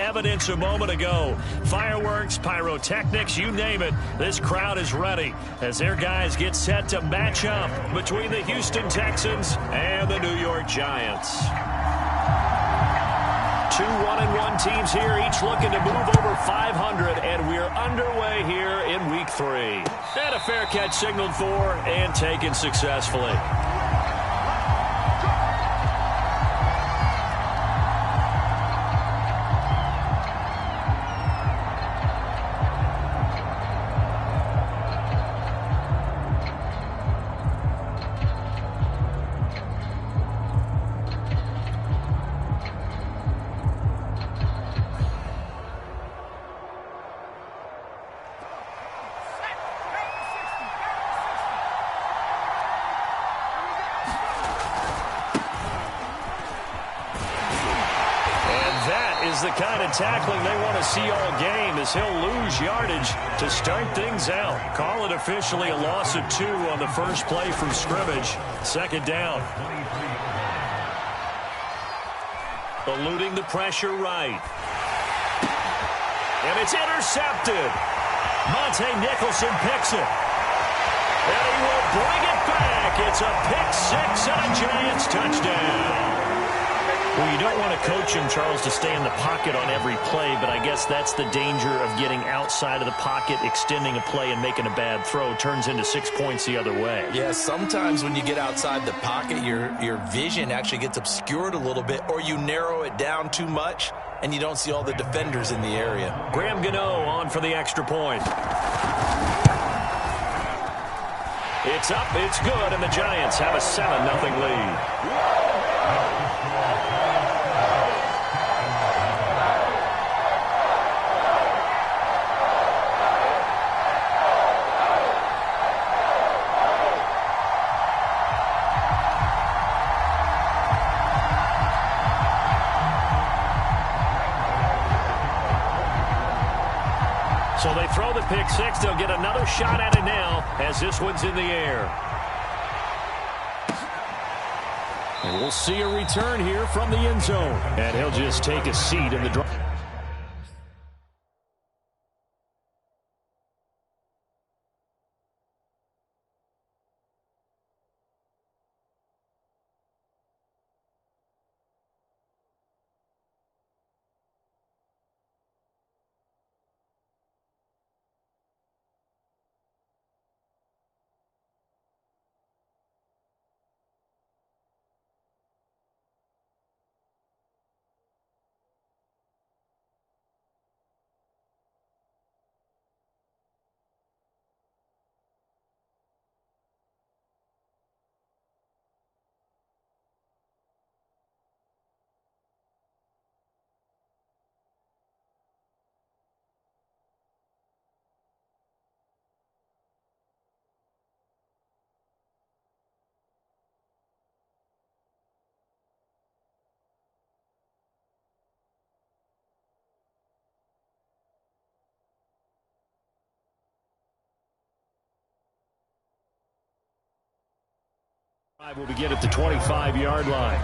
evidence a moment ago. Fireworks, pyrotechnics, you name it. This crowd is ready as their guys get set to match up between the Houston Texans and the New York Giants. Two 1-1 teams here, each looking to move over 500, and we're underway here in Week 3. And a fair catch signaled for and taken successfully. The kind of tackling they want to see all game as he'll lose yardage to start things out. Call it officially a loss of 2 on the first play from scrimmage. Second down. Eluding the pressure right. And it's intercepted. Monte Nicholson picks it. And he will bring it back. It's a pick 6 and a Giants touchdown. Well, you don't want to coach him, Charles, to stay in the pocket on every play, but I guess that's the danger of getting outside of the pocket, extending a play, and making a bad throw. Turns into 6 points the other way. Yeah, sometimes when you get outside the pocket, your vision actually gets obscured a little bit, or you narrow it down too much, and you don't see all the defenders in the area. Graham Gano on for the extra point. It's up, it's good, and the Giants have a 7-0 lead. So they throw the pick 6. They'll get another shot at it now as this one's in the air. And we'll see a return here from the end zone. And he'll just take a seat in the drive. Will begin at the 25-yard line.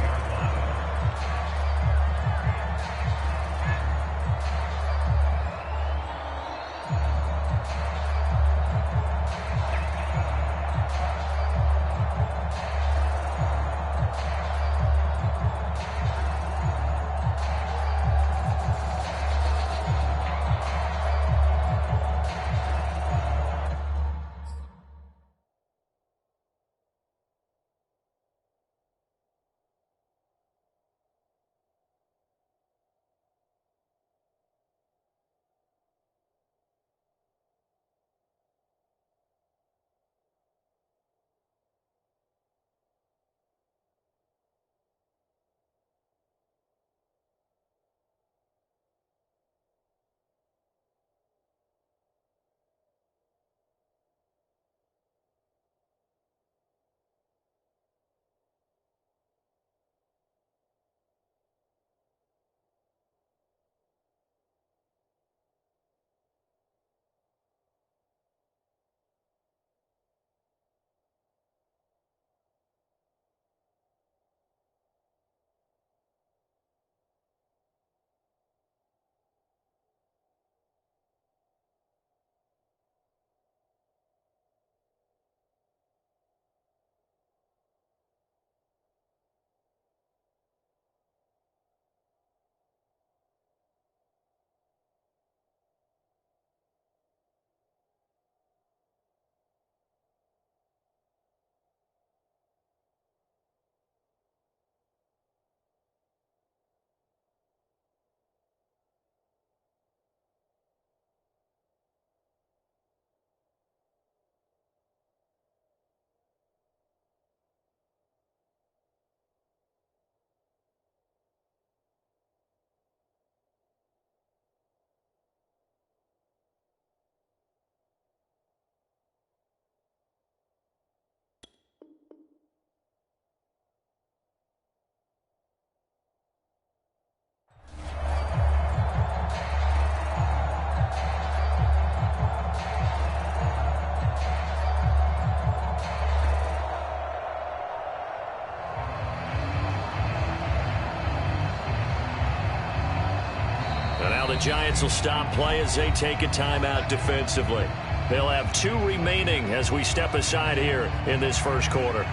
And now the Giants will stop play as they take a timeout defensively. They'll have 2 remaining as we step aside here in this first quarter.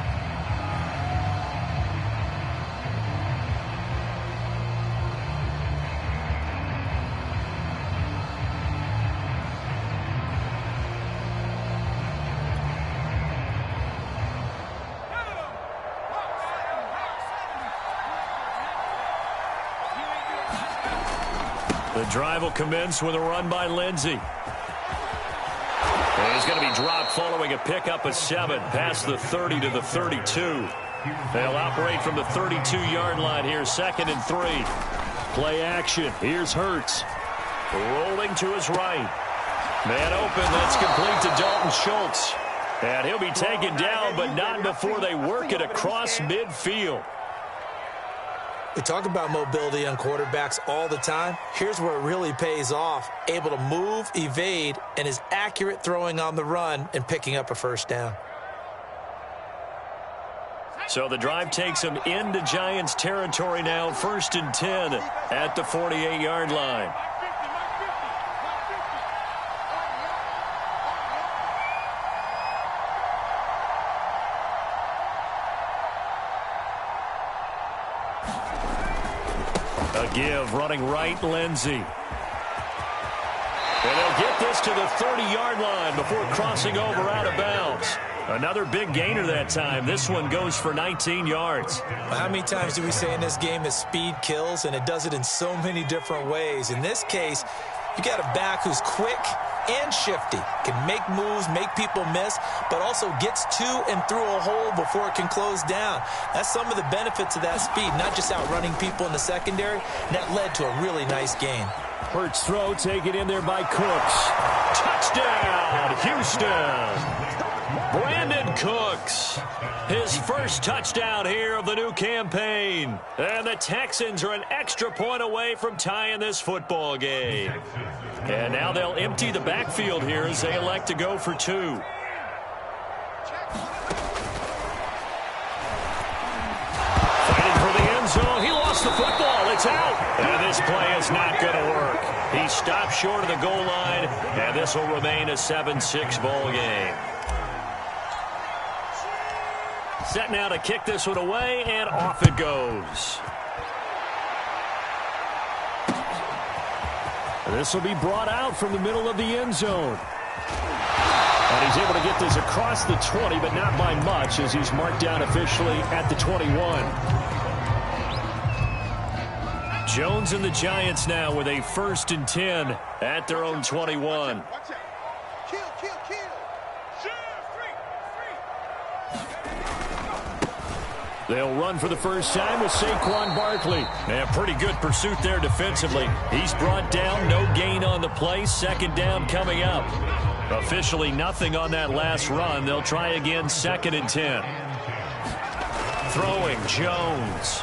The drive will commence with a run by Lindsey. And he's going to be dropped following a pickup of 7 past the 30 to the 32. They'll operate from the 32-yard line here, 2nd and 3. Play action. Here's Hurts. Rolling to his right. Man open. That's complete to Dalton Schultz. And he'll be taken down, but not before they work it across midfield. We talk about mobility on quarterbacks all the time. Here's where it really pays off. Able to move, evade, and is accurate throwing on the run and picking up a first down. So the drive takes them into Giants territory now. 1st and 10 at the 48-yard line. A give, running right, Lindsey. And they'll get this to the 30-yard line before crossing over out of bounds. Another big gainer that time. This one goes for 19 yards. How many times do we say in this game that speed kills, and it does it in so many different ways? In this case, you got a back who's quick and shifty, can make moves, make people miss, but also gets to and through a hole before it can close down. That's some of the benefits of that speed, not just outrunning people in the secondary. And that led to a really nice gain. Hurts throw taken in there by Cooks. Touchdown, Houston. Brandon Cooks, his first touchdown here of the new campaign. And the Texans are an extra point away from tying this football game. And now they'll empty the backfield here as they elect to go for 2. Fighting for the end zone. He lost the football. It's out. And this play is not going to work. He stopped short of the goal line, and this will remain a 7-6 ball game. Set now to kick this one away, and off it goes. This will be brought out from the middle of the end zone. And he's able to get this across the 20, but not by much, as he's marked down officially at the 21. Jones and the Giants now with a 1st and 10 at their own 21. They'll run for the first time with Saquon Barkley. And pretty good pursuit there defensively. He's brought down, no gain on the play. 2nd down coming up. Officially nothing on that last run. They'll try again, 2nd and 10. Throwing, Jones.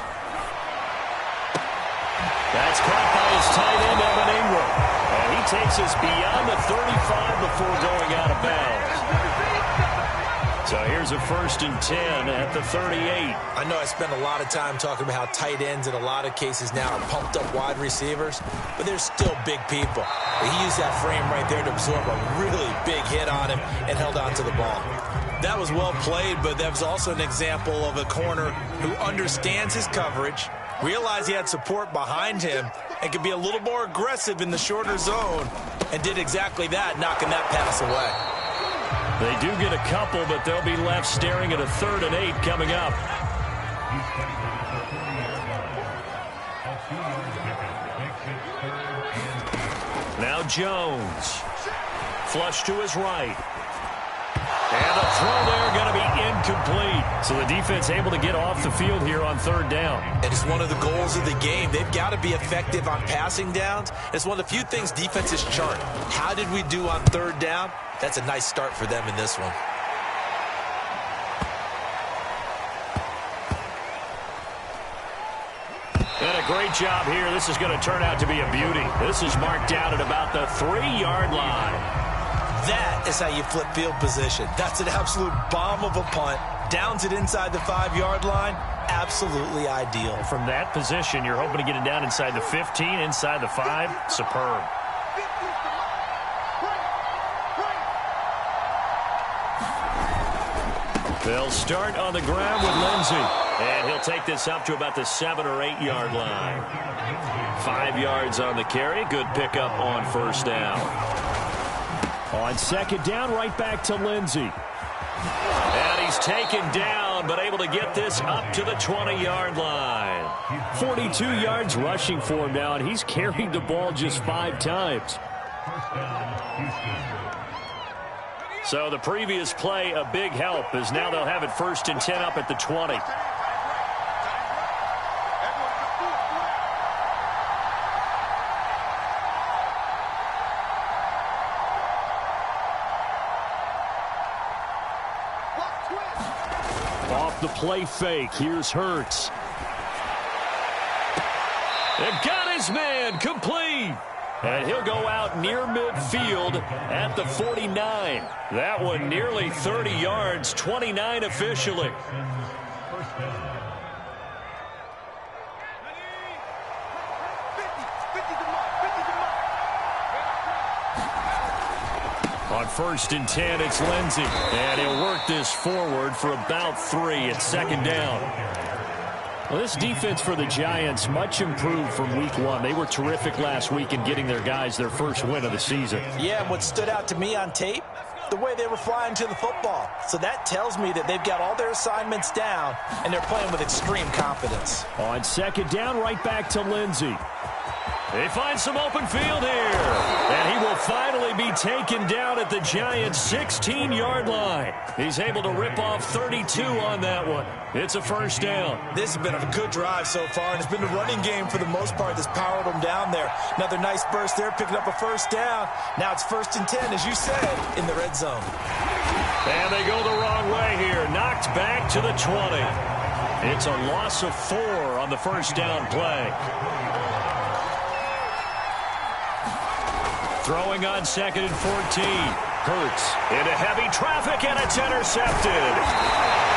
That's caught by his tight end, Evan Ingram. And he takes us beyond the 35 before going out of bounds. So here's a 1st and 10 at the 38. I know I spent a lot of time talking about how tight ends in a lot of cases now are pumped up wide receivers, but they're still big people. But he used that frame right there to absorb a really big hit on him and held on to the ball. That was well played, but that was also an example of a corner who understands his coverage, realized he had support behind him, and could be a little more aggressive in the shorter zone, and did exactly that, knocking that pass away. They do get a couple, but they'll be left staring at a 3rd and 8 coming up. Now Jones. Flush to his right. And the throw there going to be incomplete. So the defense able to get off the field here on 3rd down. And it's one of the goals of the game. They've got to be effective on passing downs. It's one of the few things defenses chart. How did we do on 3rd down? That's a nice start for them in this one. And a great job here. This is going to turn out to be a beauty. This is marked down at about the 3-yard line. That is how you flip field position. That's an absolute bomb of a punt. Downs it inside the 5-yard line. Absolutely ideal. From that position, you're hoping to get it down inside the 15, inside the 5. Superb. They'll start on the ground with Lindsey. And he'll take this up to about the 7 or 8 yard line. 5 yards on the carry. Good pickup on first down. On second down, right back to Lindsey. And he's taken down, but able to get this up to the 20-yard line. 42 yards rushing for him now, and he's carried the ball just 5 times. So the previous play, a big help, as now they'll have it 1st and 10 up at the 20. Off the play fake, here's Hurts. They've got his man, complete. And he'll go out near midfield at the 49. That one nearly 30 yards, 29 officially. On 1st and 10, it's Lindsey. And he'll work this forward for about 3 at 2nd down. Well, this defense for the Giants, much improved from week 1. They were terrific last week in getting their guys their first win of the season. Yeah, and what stood out to me on tape, the way they were flying to the football. So that tells me that they've got all their assignments down, and they're playing with extreme confidence. On 2nd down, right back to Lindsey. They find some open field here. And he will finally be taken down at the Giants' 16-yard line. He's able to rip off 32 on that one. It's a 1st down. This has been a good drive so far, and it's been the running game for the most part that's powered them down there. Another nice burst there, picking up a 1st down. Now it's 1st and 10, as you said, in the red zone. And they go the wrong way here. Knocked back to the 20. It's a loss of 4 on the 1st down play. Throwing on 2nd and 14. Hurts into heavy traffic, and it's intercepted.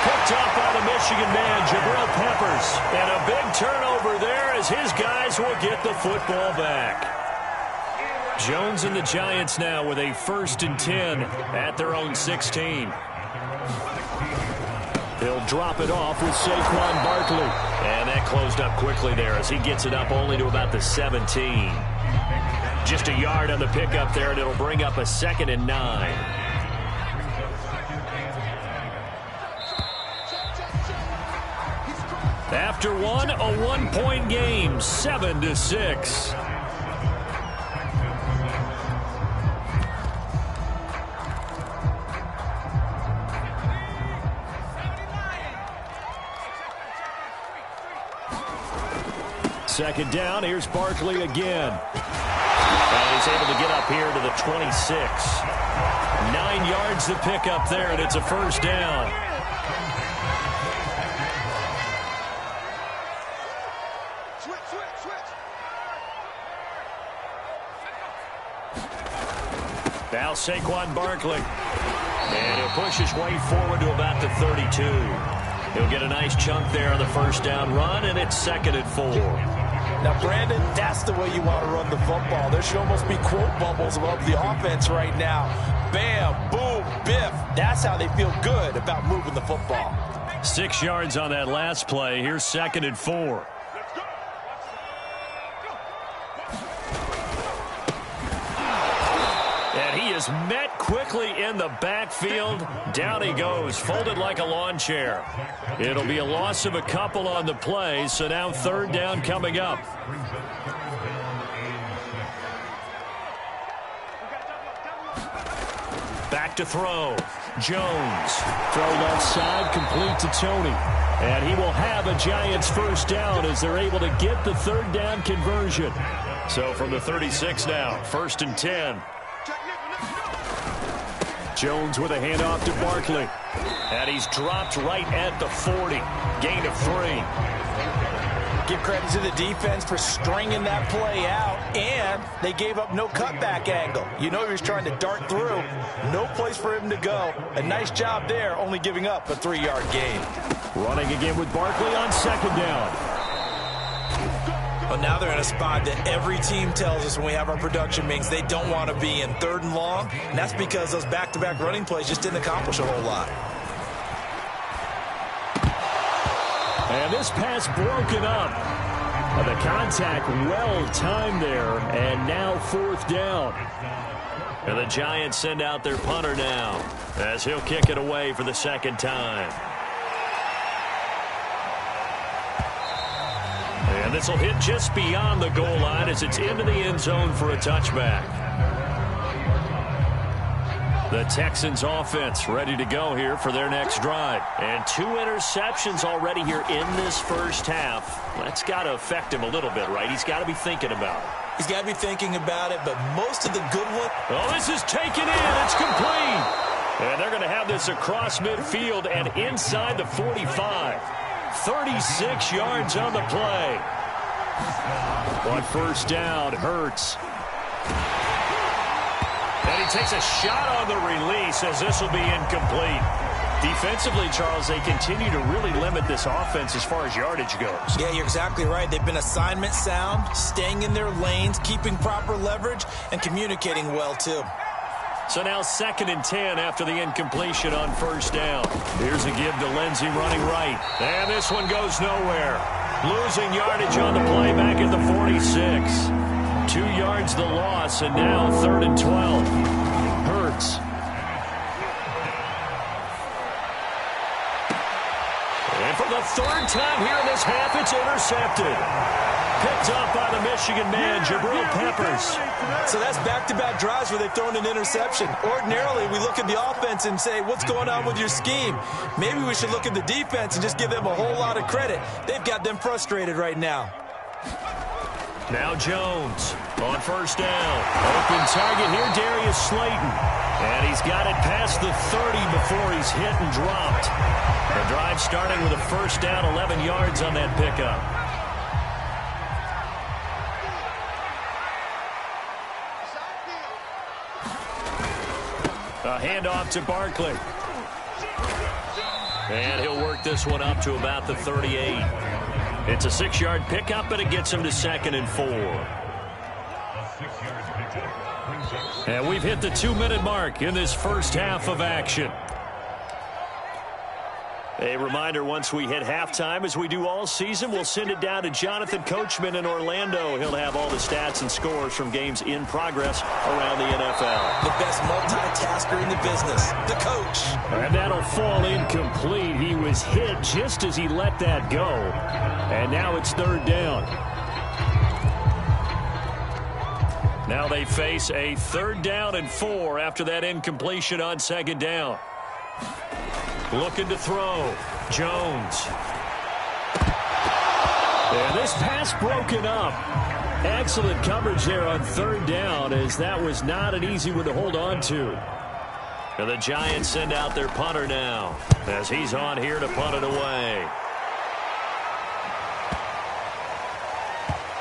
Picked up by the Michigan man, Jabril Peppers. And a big turnover there as his guys will get the football back. Jones and the Giants now with a 1st and 10 at their own 16. He'll drop it off with Saquon Barkley. And that closed up quickly there as he gets it up only to about the 17. Just a yard on the pickup there, and it'll bring up a 2nd and 9. After one, a 1-point game, 7-6. Second down, here's Barkley again. And he's able to get up here to the 26. 9 yards to pick up there, and it's a 1st down. Now Saquon Barkley. And he'll push his way forward to about the 32. He'll get a nice chunk there on the 1st down run, and it's 2nd and 4. Now, Brandon, that's the way you want to run the football. There should almost be quote bubbles above the offense right now. Bam, boom, biff. That's how they feel good about moving the football. 6 yards on that last play. Here's 2nd and 4. And he is met quickly in the backfield. Down he goes, folded like a lawn chair. It'll be a loss of a couple on the play, so now 3rd down coming up. Back to throw. Jones. Throw left side, complete to Tony. And he will have a Giants 1st down as they're able to get the 3rd down conversion. So from the 36 now, 1st and 10. Jones with a handoff to Barkley. And he's dropped right at the 40. Gain of 3. Give credit to the defense for stringing that play out, and they gave up no cutback angle. You know he was trying to dart through. No place for him to go. A nice job there, only giving up a 3-yard gain. Running again with Barkley on second down. Well, now they're in a spot that every team tells us when we have our production meetings they don't want to be in, 3rd and long, and that's because those back-to-back running plays just didn't accomplish a whole lot. And this pass broken up. The contact well timed there, and now 4th down. And the Giants send out their punter now as he'll kick it away for the 2nd time. And this will hit just beyond the goal line as it's into the end zone for a touchback. The Texans offense ready to go here for their next drive. And 2 interceptions already here in this first half. That's got to affect him a little bit, right? He's got to be thinking about it. He's got to be thinking about it, but most of the good one. Oh, this is taken in. It's complete. And they're going to have this across midfield and inside the 45. 36 yards on the play. On 1st down, Hurts. And he takes a shot on the release as this will be incomplete. Defensively, Charles, they continue to really limit this offense as far as yardage goes. Yeah, you're exactly right. They've been assignment sound, staying in their lanes, keeping proper leverage, and communicating well, too. So now 2nd and 10 after the incompletion on 1st down. Here's a give to Lindsey running right. And this one goes nowhere. Losing yardage on the play back at the 46. 2 yards the loss, and now 3rd and 12. Hurts. And for the 3rd time here in this half, it's intercepted. Picked up by the Michigan man, Jabril Peppers. So that's back-to-back drives where they've thrown an interception. Ordinarily, we look at the offense and say, what's going on with your scheme? Maybe we should look at the defense and just give them a whole lot of credit. They've got them frustrated right now. Now Jones on 1st down. Open target here, Darius Slayton. And he's got it past the 30 before he's hit and dropped. The drive starting with a 1st down, 11 yards on that pickup. A handoff to Barkley. And he'll work this one up to about the 38. It's a 6-yard pickup, but it gets him to 2nd and 4. And we've hit the 2-minute mark in this first half of action. A reminder, once we hit halftime, as we do all season, we'll send it down to Jonathan Coachman in Orlando. He'll have all the stats and scores from games in progress around the NFL. The best multitasker in the business, the coach. And that'll fall incomplete. He was hit just as he let that go. And now it's 3rd down. Now they face a 3rd down and 4 after that incompletion on 2nd down. Looking to throw. Jones. And this pass broken up. Excellent coverage there on 3rd down, as that was not an easy one to hold on to. And the Giants send out their punter now as he's on here to punt it away.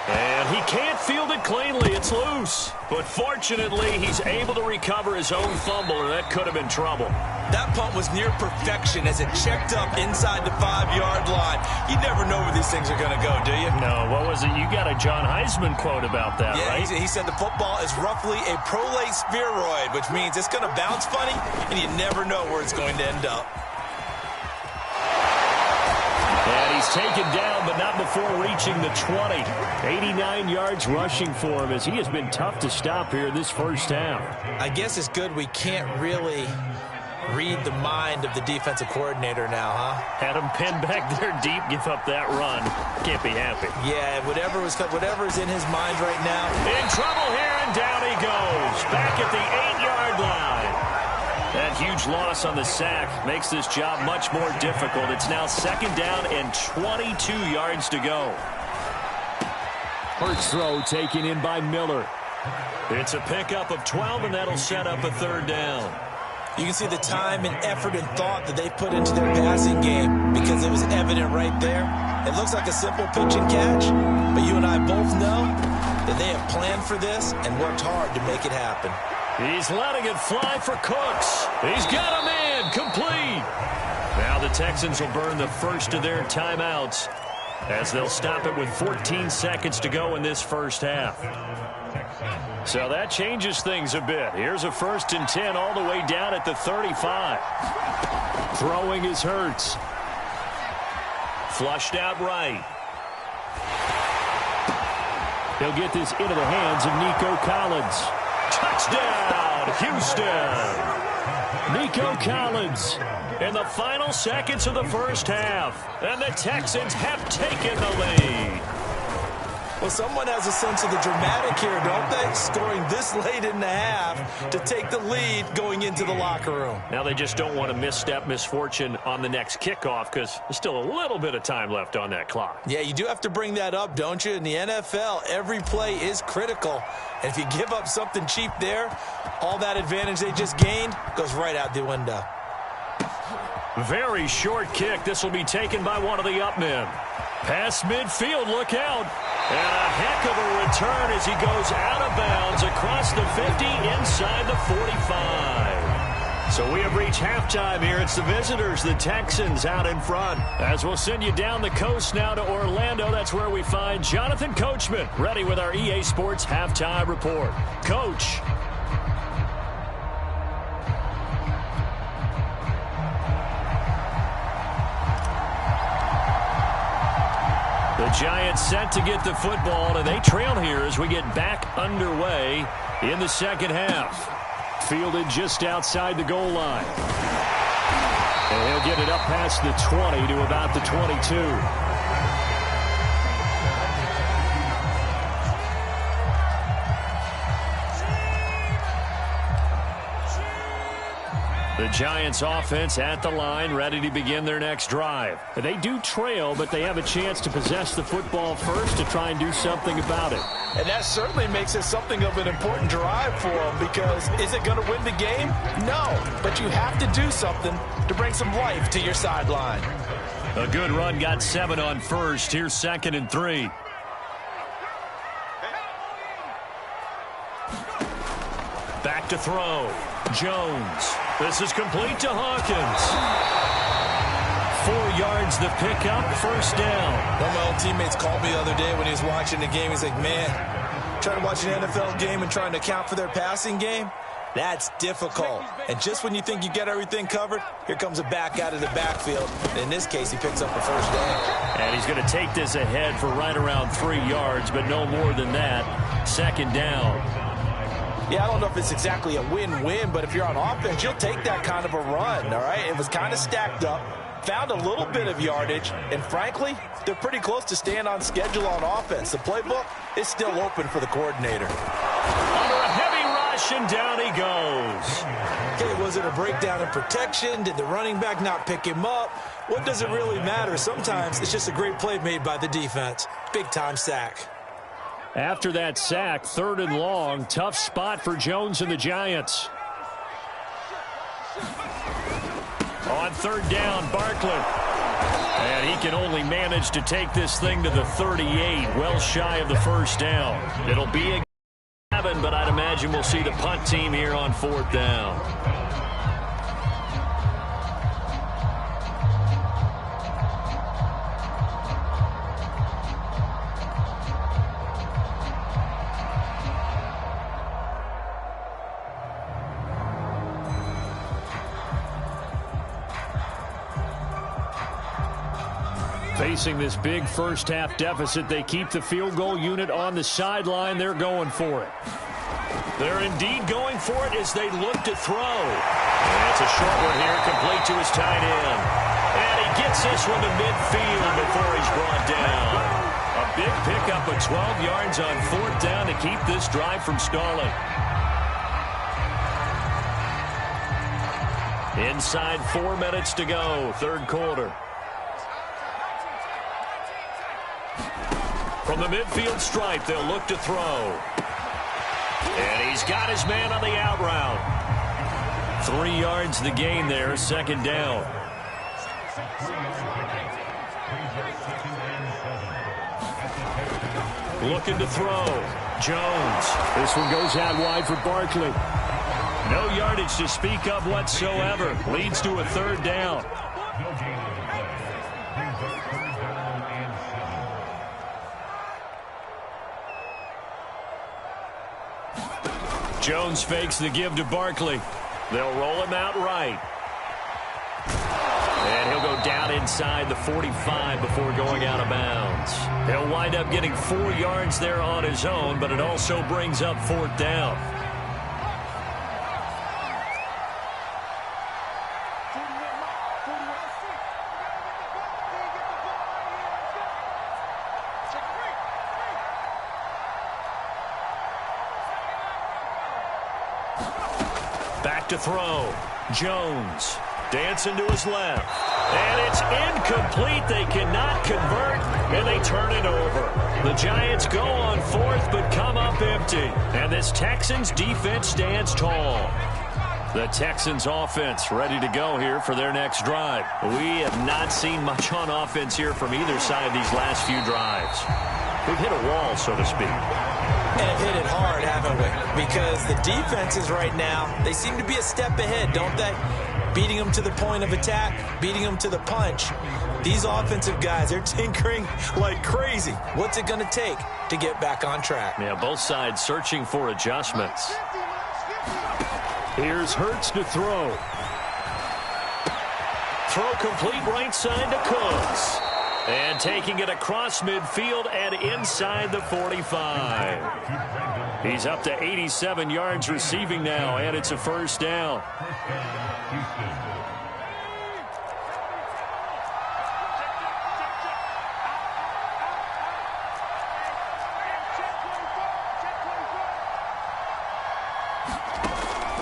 And he can't field it cleanly. It's loose. But fortunately, he's able to recover his own fumble, or that could have been trouble. That punt was near perfection as it checked up inside the 5-yard line. You never know where these things are going to go, do you? No, what was it? You got a John Heisman quote about that, right? Yeah, he said the football is roughly a prolate spheroid, which means it's going to bounce funny, and you never know where it's going to end up. And he's taken down, but not before reaching the 20. 89 yards rushing for him, as he has been tough to stop here this first half. I guess it's good we can't really read the mind of the defensive coordinator now, huh? Had him pinned back there deep, give up that run. Can't be happy. Yeah, whatever is in his mind right now. In trouble here, and down he goes. Back at the 8-yard line. That huge loss on the sack makes this job much more difficult. It's now 2nd down and 22 yards to go. First throw taken in by Miller. It's a pickup of 12, and that'll set up a 3rd down. You can see the time and effort and thought that they put into their passing game because it was evident right there. It looks like a simple pitch and catch, but you and I both know that they have planned for this and worked hard to make it happen. He's letting it fly for Cooks. He's got him in, complete. Now the Texans will burn the first of their timeouts as they'll stop it with 14 seconds to go in this first half. So that changes things a bit. Here's a 1st and 10 all the way down at the 35. Throwing is Hurts. Flushed out right. He'll get this into the hands of Nico Collins. Touchdown, Houston. Nico Collins in the final seconds of the first half. And the Texans have taken the lead. Well, someone has a sense of the dramatic here, don't they? Scoring this late in the half to take the lead going into the locker room. Now they just don't want to misstep misfortune on the next kickoff because there's still a little bit of time left on that clock. Yeah, you do have to bring that up, don't you? In the NFL, every play is critical. And if you give up something cheap there, all that advantage they just gained goes right out the window. Very short kick. This will be taken by one of the up men. Past midfield, look out. And a heck of a return as he goes out of bounds across the 50 inside the 45. So we have reached halftime here. It's the visitors, the Texans, out in front. As we'll send you down the coast now to Orlando, that's where we find Jonathan Coachman, ready with our EA Sports Halftime Report. Coach. The Giants set to get the football, and they trail here as we get back underway in the second half. Fielded just outside the goal line. And he'll get it up past the 20 to about the 22. The Giants offense at the line, ready to begin their next drive. They do trail, but they have a chance to possess the football first to try and do something about it. And that certainly makes it something of an important drive for them, because is it going to win the game? No, but you have to do something to bring some life to your sideline. A good run, got 7 on first. Here's 2nd and 3. Back to throw. Jones. This is complete to Hawkins. 4 yards the pickup, first down. One of my old teammates called me the other day when he was watching the game. He's like, man, trying to watch an NFL game and trying to account for their passing game, that's difficult. And just when you think you get everything covered, here comes a back out of the backfield. And in this case, he picks up a first down. And he's going to take this ahead for right around 3 yards, but no more than that. 2nd down. Yeah, I don't know if it's exactly a win-win, but if you're on offense, you'll take that kind of a run, all right? It was kind of stacked up, found a little bit of yardage, and frankly, they're pretty close to staying on schedule on offense. The playbook is still open for the coordinator. Under a heavy rush, and down he goes. Okay, was it a breakdown in protection? Did the running back not pick him up? What does it really matter? Sometimes it's just a great play made by the defense. Big-time sack. After that sack, 3rd and long, tough spot for Jones and the Giants. On 3rd down, Barkley. And he can only manage to take this thing to the 38, well shy of the first down. It'll be a 7, but I'd imagine we'll see the punt team here on 4th down. Facing this big first-half deficit, they keep the field goal unit on the sideline. They're going for it. They're indeed going for it as they look to throw. And it's a short one here, complete to his tight end. And he gets this one to midfield before he's brought down. A big pickup of 12 yards on 4th down to keep this drive from stalling. Inside 4 minutes to go, 3rd quarter. From the midfield stripe, they'll look to throw. And he's got his man on the out route. 3 yards the gain there, 2nd down. Looking to throw. Jones. This one goes out wide for Barkley. No yardage to speak of whatsoever. Leads to a third down. Jones fakes the give to Barkley. They'll roll him out right. And he'll go down inside the 45 before going out of bounds. He'll wind up getting 4 yards there on his own, but it also brings up fourth down. Back to throw. Jones. Dancing to his left. And it's incomplete. They cannot convert, and they turn it over. The Giants go on fourth, but come up empty. And this Texans defense stands tall. The Texans offense ready to go here for their next drive. We have not seen much on offense here from either side these last few drives. We've hit a wall, so to speak. And have hit it hard, haven't we? Because the defenses right now, they seem to be a step ahead, don't they? Beating them to the point of attack, beating them to the punch. These offensive guys, they're tinkering like crazy. What's it going to take to get back on track? Yeah, both sides searching for adjustments. Here's Hurts to throw. Throw complete right side to Cooks. And taking it across midfield and inside the 45. He's up to 87 yards receiving now, and it's a first down.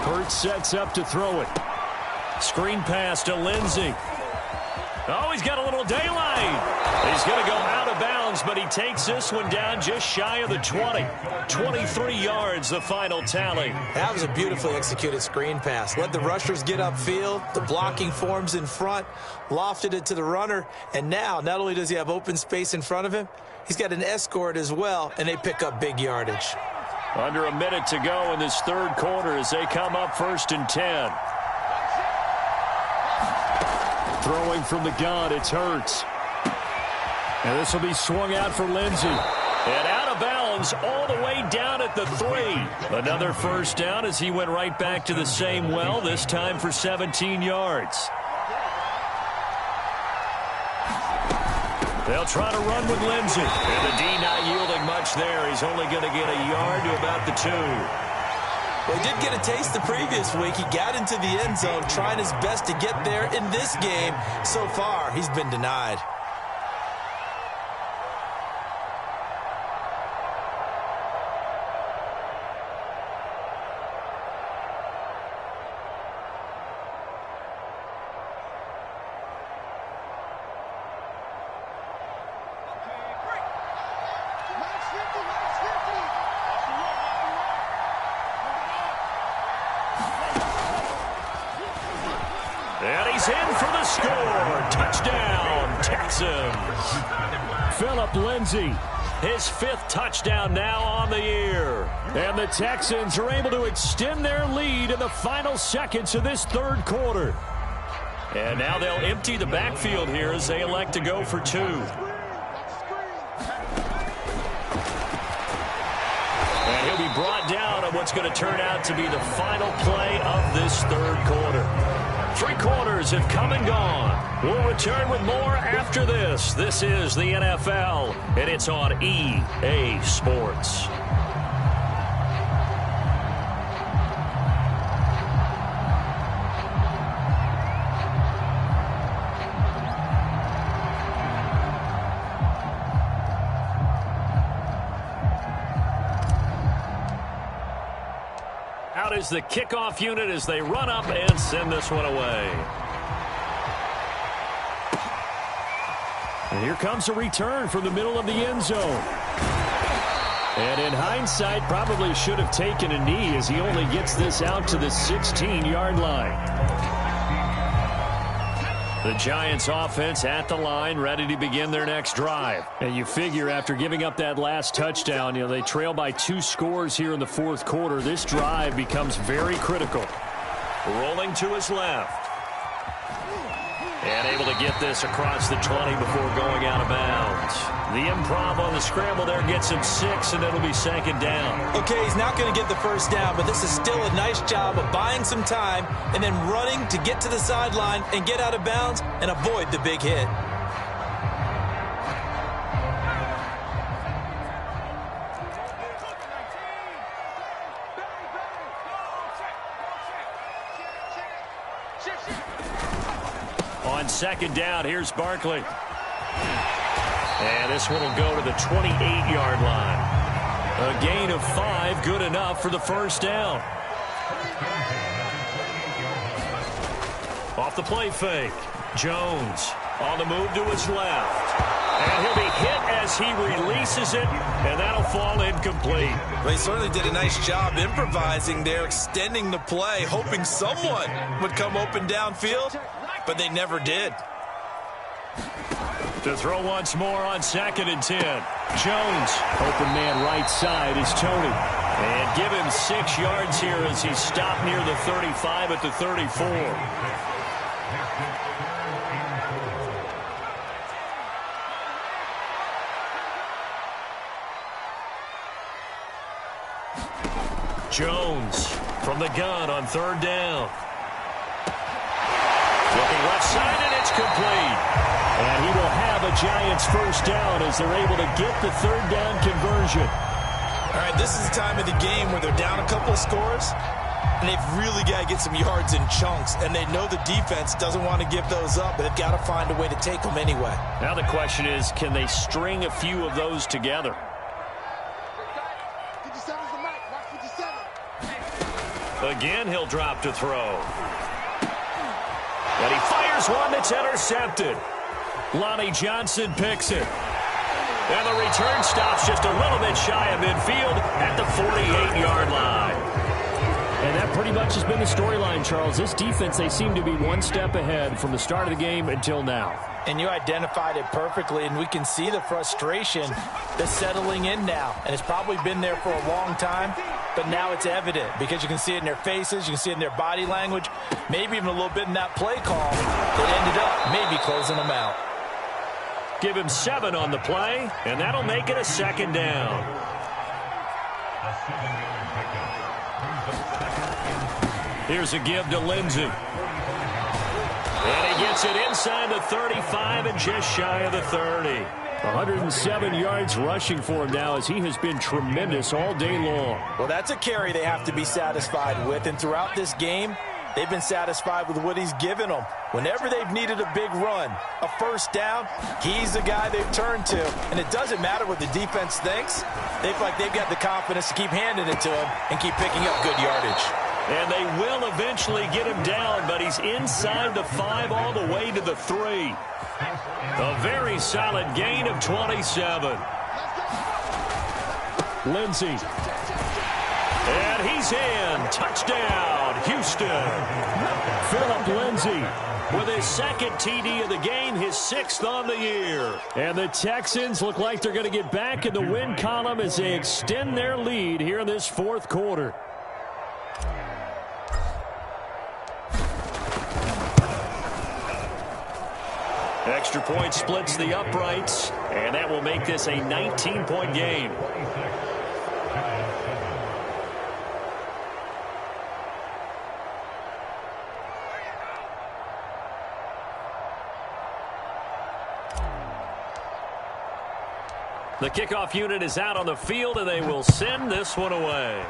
Hurts sets up to throw it. Screen pass to Lindsey. Oh, he's got a little daylight. He's going to go out of bounds, but he takes this one down just shy of the 20. 23 yards, the final tally. That was a beautifully executed screen pass. Let the rushers get upfield. The blocking forms in front. Lofted it to the runner. And now, not only does he have open space in front of him, he's got an escort as well, and they pick up big yardage. Under a minute to go in this third quarter as they come up 1st and 10. Throwing from the gun, it's Hurts. And this will be swung out for Lindsey. And out of bounds all the way down at the 3. Another first down as he went right back to the same well, this time for 17 yards. They'll try to run with Lindsey. And the D not yielding much there. He's only going to get a yard to about the 2. Well, he did get a taste the previous week. He got into the end zone trying his best to get there in this game. So far, he's been denied. And he's in for the score. Touchdown, Texans. Phillip Lindsey, his 5th touchdown now on the year. And the Texans are able to extend their lead in the final seconds of this third quarter. And now they'll empty the backfield here as they elect to go for 2. And he'll be brought down on what's going to turn out to be the final play of this third quarter. 3 quarters have come and gone. We'll return with more after this. This is the NFL, and it's on EA Sports. Out is the kickoff unit as they run up and send this one away. And here comes a return from the middle of the end zone. And in hindsight, probably should have taken a knee as he only gets this out to the 16-yard line. The Giants offense at the line, ready to begin their next drive. And you figure after giving up that last touchdown, they trail by 2 scores here in the fourth quarter. This drive becomes very critical. Rolling to his left. And able to get this across the 20 before going out of bounds. The improv on the scramble there gets him 6, and it'll be 2nd down. Okay, he's not going to get the first down, but this is still a nice job of buying some time and then running to get to the sideline and get out of bounds and avoid the big hit. On 2nd down, here's Barkley. And this one will go to the 28-yard line. A gain of 5, good enough for the first down. Off the play fake. Jones on the move to his left. And he'll be hit as he releases it, and that'll fall incomplete. Well, he certainly did a nice job improvising there, extending the play, hoping someone would come open downfield, but they never did. To throw once more on 2nd and 10. Jones, open man right side is Tony. And give him 6 yards here as he's stopped near the 35 at the 34. Jones from the gun on 3rd down. Looking left side, and it's complete. And he will have a Giants first down as they're able to get the 3rd down conversion. All right, this is the time of the game where they're down a couple of scores, and they've really got to get some yards in chunks, and they know the defense doesn't want to give those up, but they've got to find a way to take them anyway. Now the question is, can they string a few of those together? Again, he'll drop to throw. And he fires one that's intercepted. Lonnie Johnson picks it. And the return stops just a little bit shy of midfield at the 48-yard line. And that pretty much has been the storyline, Charles. This defense, they seem to be one step ahead from the start of the game until now. And you identified it perfectly, and we can see the frustration that's settling in now. And it's probably been there for a long time, but now it's evident because you can see it in their faces, you can see it in their body language, maybe even a little bit in that play call that ended up maybe closing them out. Give him 7 on the play, and that'll make it a 2nd down. Here's a give to Lindsey. And he gets it inside the 35 and just shy of the 30. 107 yards rushing for him now as he has been tremendous all day long. Well, that's a carry they have to be satisfied with, and throughout this game, they've been satisfied with what he's given them. Whenever they've needed a big run, a first down, he's the guy they've turned to. And it doesn't matter what the defense thinks. They feel like they've got the confidence to keep handing it to him and keep picking up good yardage. And they will eventually get him down, but he's inside the 5 all the way to the 3. A very solid gain of 27. Lindsey. And he's in. Touchdown, Houston. Phillip Lindsey with his 2nd TD of the game, his 6th on the year. And the Texans look like they're going to get back in the win column as they extend their lead here in this 4th quarter. Extra point splits the uprights, and that will make this a 19-point game. The kickoff unit is out on the field, and they will send this one away.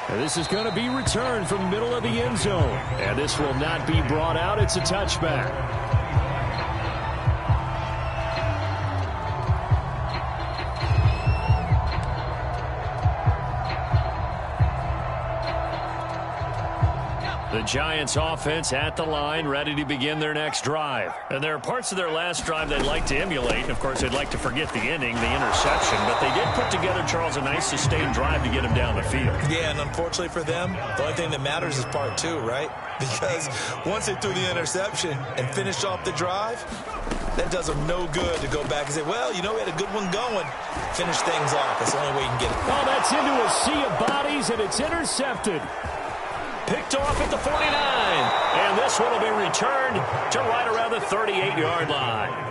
And this is going to be returned from the middle of the end zone. And this will not be brought out. It's a touchback. The Giants offense at the line, ready to begin their next drive. And there are parts of their last drive they'd like to emulate. And of course, they'd like to forget the inning, the interception. But they did put together, Charles, a nice sustained drive to get him down the field. Yeah, and unfortunately for them, the only thing that matters is part two, right? Because once they threw the interception and finished off the drive, that does them no good to go back and say, well, you know, we had a good one going. Finish things off. That's the only way you can get it. Oh, that's into a sea of bodies, and it's intercepted. Picked off at the 49. And this one will be returned to right around the 38-yard line.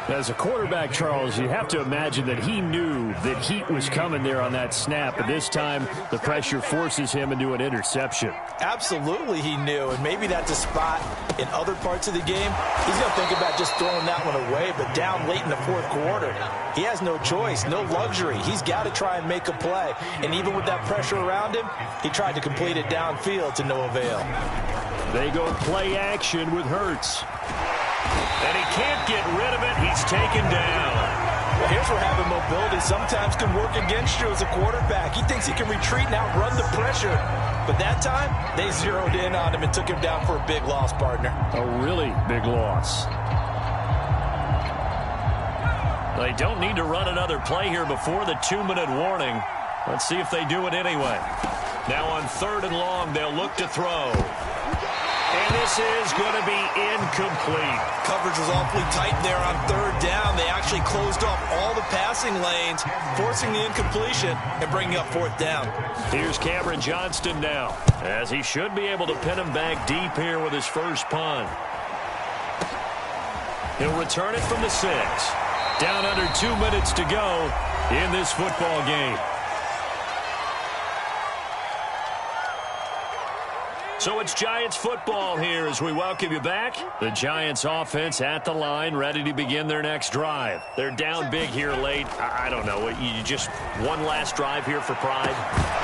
As a quarterback, Charles, you have to imagine that he knew that heat was coming there on that snap. But this time, the pressure forces him into an interception. Absolutely he knew, and maybe that's a spot in other parts of the game. He's going to think about just throwing that one away, but down late in the fourth quarter, he has no choice, no luxury. He's got to try and make a play. And even with that pressure around him, he tried to complete it downfield to no avail. They go play action with Hurts. And he can't get rid of it. He's taken down. Well, here's where having mobility sometimes can work against you as a quarterback. He thinks he can retreat and outrun the pressure. But that time, they zeroed in on him and took him down for a big loss, partner. A really big loss. They don't need to run another play here before the 2-minute warning. Let's see if they do it anyway. Now on 3rd and long, they'll look to throw. And this is going to be incomplete. Coverage was awfully tight there on 3rd down. They actually closed off all the passing lanes, forcing the incompletion and bringing up 4th down. Here's Cameron Johnston now, as he should be able to pin him back deep here with his first punt. He'll return it from the 6. Down under 2 minutes to go in this football game. So it's Giants football here as we welcome you back. The Giants offense at the line, ready to begin their next drive. They're down big here late. I don't know. You just one last drive here for pride?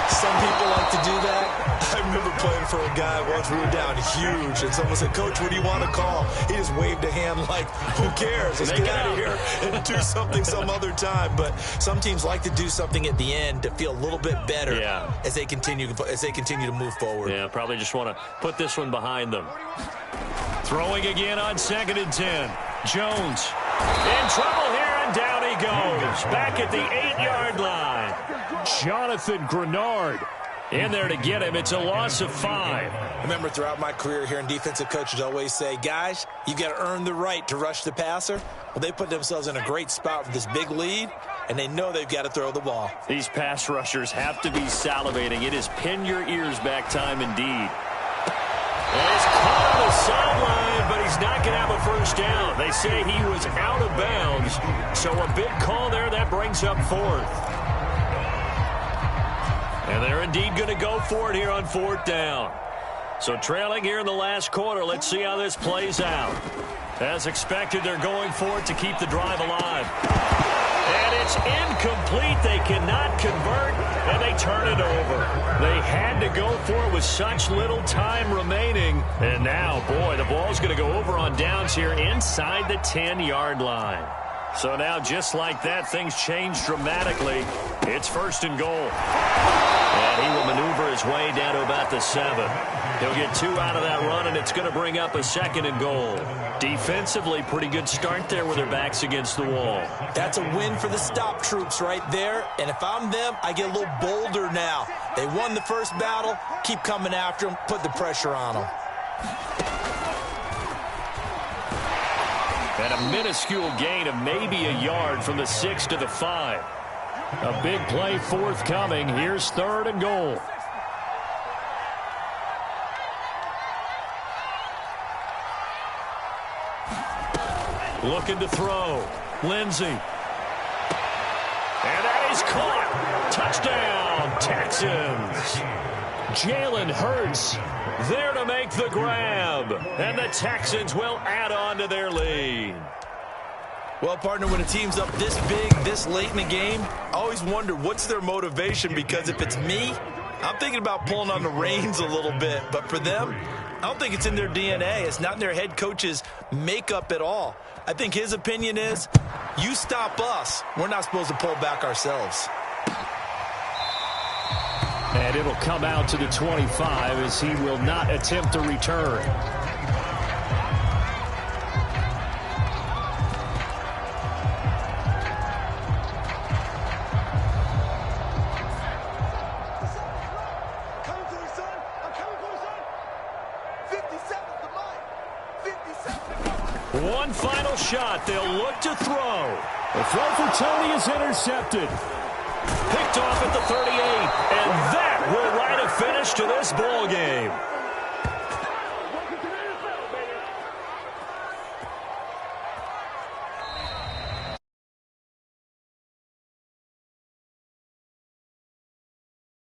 Some people like to do that. I remember playing for a guy once. We were down huge, and someone said, Coach, what do you want to call? He just waved a hand like, who cares? Let's get out of here and do something some other time. But some teams like to do something at the end to feel a little bit better as they continue to move forward. Yeah, probably just want to put this one behind them. Throwing again on 2nd and 10. Jones in trouble here, and down he goes. Back at the 8-yard line. Jonathan Grenard in there to get him. It's a loss of 5. I remember throughout my career here in defensive coaches always say, guys, you got to earn the right to rush the passer. Well, they put themselves in a great spot with this big lead, and they know they've got to throw the ball. These pass rushers have to be salivating. It is pin your ears back time indeed. And he's caught on the sideline, but he's not going to have a first down. They say he was out of bounds, so a big call there. That brings up 4th. And they're indeed going to go for it here on 4th down. So trailing here in the last quarter, let's see how this plays out. As expected, they're going for it to keep the drive alive. And it's incomplete. They cannot convert, and they turn it over. They had to go for it with such little time remaining. And now, boy, the ball's going to go over on downs here inside the 10-yard line. So now, just like that, things change dramatically. It's 1st and goal. And he will maneuver his way down to about the 7. He'll get 2 out of that run, and it's going to bring up a 2nd and goal. Defensively, pretty good start there with their backs against the wall. That's a win for the stop troops right there. And if I'm them, I get a little bolder now. They won the first battle. Keep coming after them. Put the pressure on them. And a minuscule gain of maybe a yard from the 6 to the 5. A big play forthcoming. Here's 3rd and goal. Looking to throw. Lindsey. And that is caught. Touchdown, Texans. Jalen Hurts there to make the grab. And the Texans will add on to their lead. Well, partner, when a team's up this big, this late in the game, I always wonder what's their motivation, because if it's me, I'm thinking about pulling on the reins a little bit. But for them, I don't think it's in their DNA. It's not in their head coach's makeup at all. I think his opinion is, you stop us, we're not supposed to pull back ourselves. And it'll come out to the 25 as he will not attempt a return. One final shot. They'll look to throw. The throw for Tony is intercepted. Picked off at the 38. And that will write a finish to this ball game.